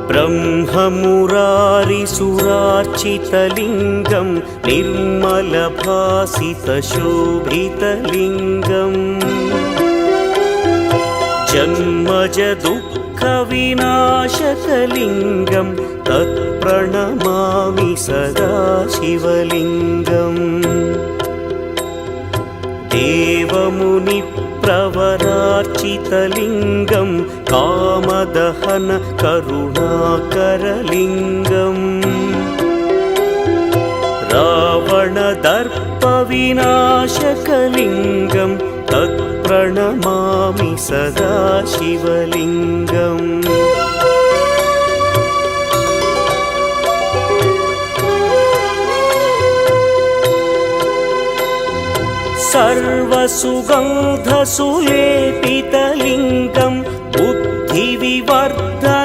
ब्रह्ममुरारिसुरार्चितलिङ्गं निर्मलभासितशोभितलिङ्गम् जन्मजदुःखविनाशकलिङ्गं तत्प्रणमामि सदा शिवलिङ्गम् देवमुनिप्रवरार्चितलिङ्गं कामदहन करुणाकरलिङ्गम् रावणदर्पविनाशकलिङ्गं तत्प्रणमामि सदा शिवलिङ्गम् सर्वसुगन्धसुलेपितलिङ्गं बुद्धिविवर्धनकरलिङ्गम्